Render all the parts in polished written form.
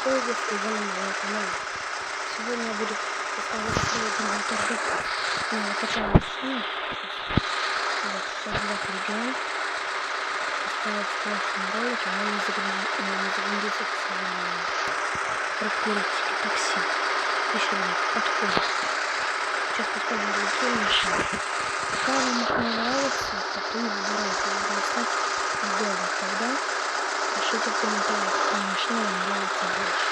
Сегодня на моем канале. Сегодня я буду поставить следующий мотор на качаем машину. Вот, сейчас два перейдем. Поставить в классном ролике, но не загрузился к сожалению. Прокурочки такси. 1000 рублей. Подходит. Сейчас поставим другую машину. Пока вам машина нравится, то не выбирайте. Надо стать удобно. Тогда пишите в комментариях, какая машина вам нравится больше.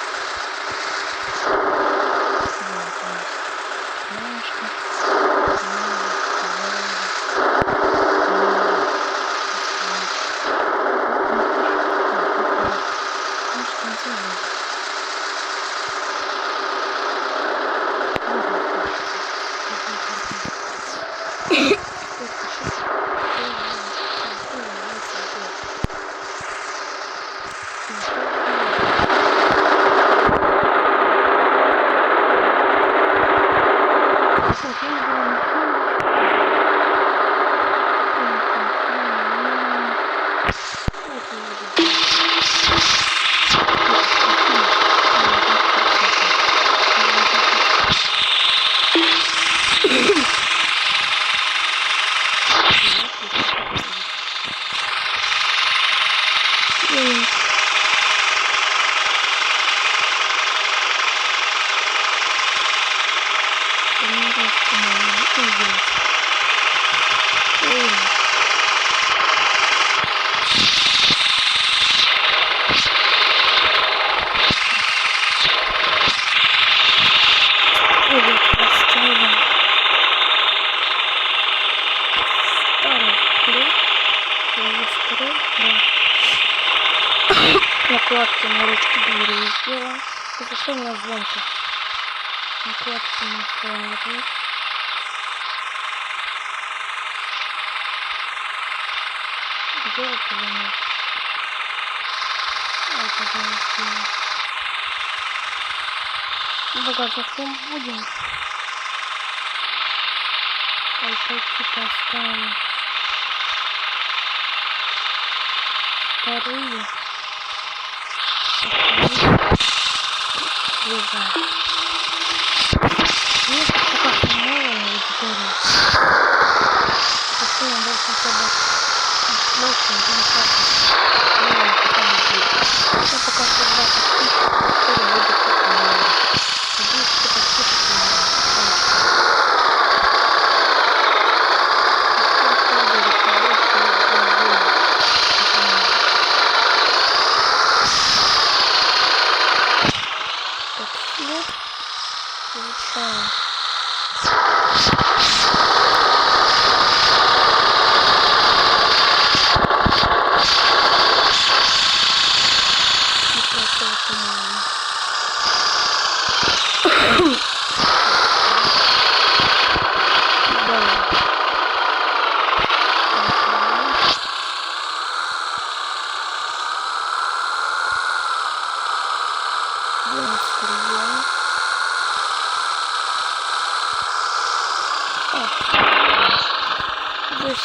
Вот есть пляшка, накладки на ручки двери сделала. Разрешение звонка. Накладки на фары. Делать или нет? Это сделать. Багажником будем. Колпаки поставим. Вторые. Выезжаем. Есть пока что мало на аудитории. Если я больше хотя бы больше, не хватит. Мало пока не будет. Я пока что 20 тысяч, скоро будет как мало. Надеюсь, что подпишется на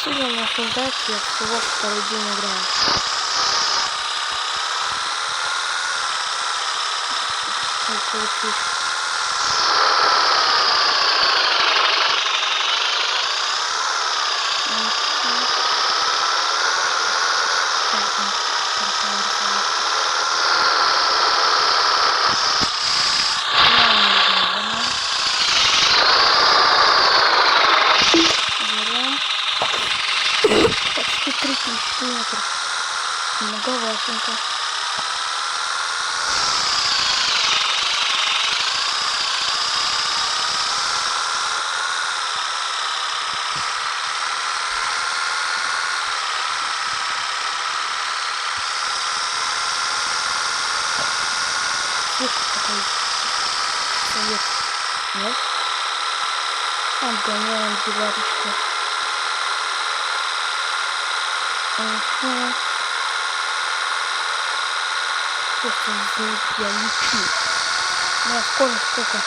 сильно наслаждаться, я всего второй день играю. Как получилось. Почти 3000 метров. Многоватенько. Слушай, такой совет. Нет? Обгоняем девяточку. Просто я лечу. У меня скорость сколько?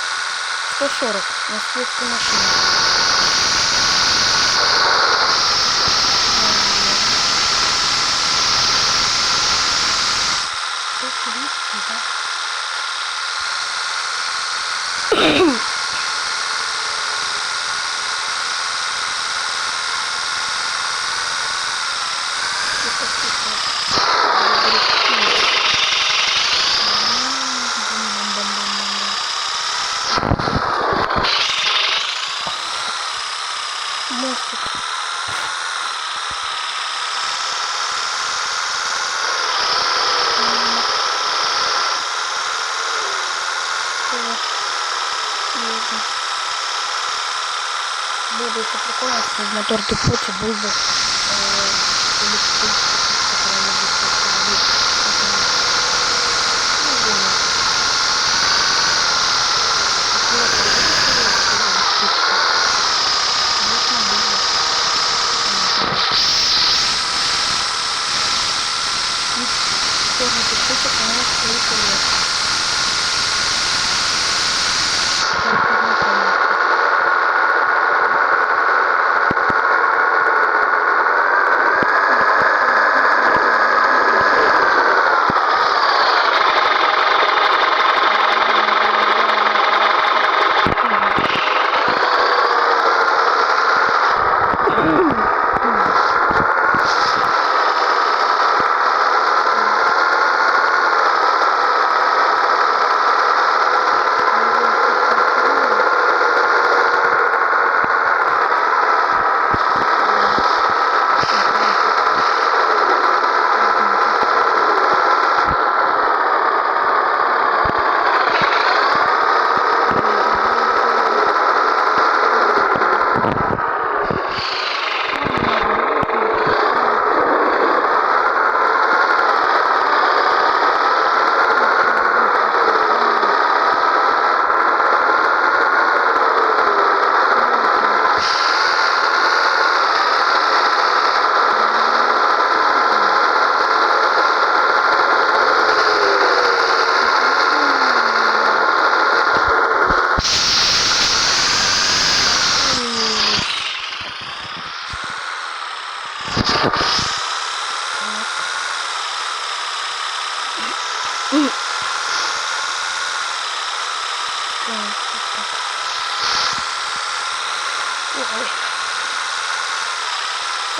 140 на светской машине. Да? Мостик. Было бы еще прикольно, если на торте Пути был бы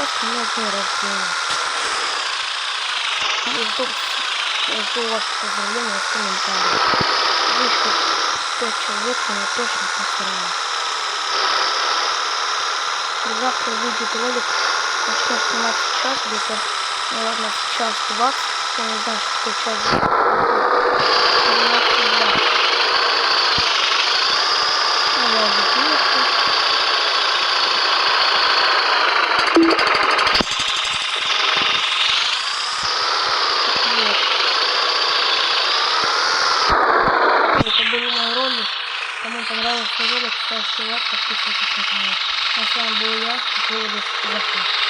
Сейчас у меня день рождения. Я жду ваших поздравлений в комментариях. Вышло 5 человек, меня точно постараюсь. Завтра выйдет ролик. Начну снимать сейчас, где-то, наверное, в час 20. Я не знаю, что такое час 12. Это были мои ролики. Кому понравился ролик, ставьте лайк, подписывайтесь на канал. А с вами был я, Захар.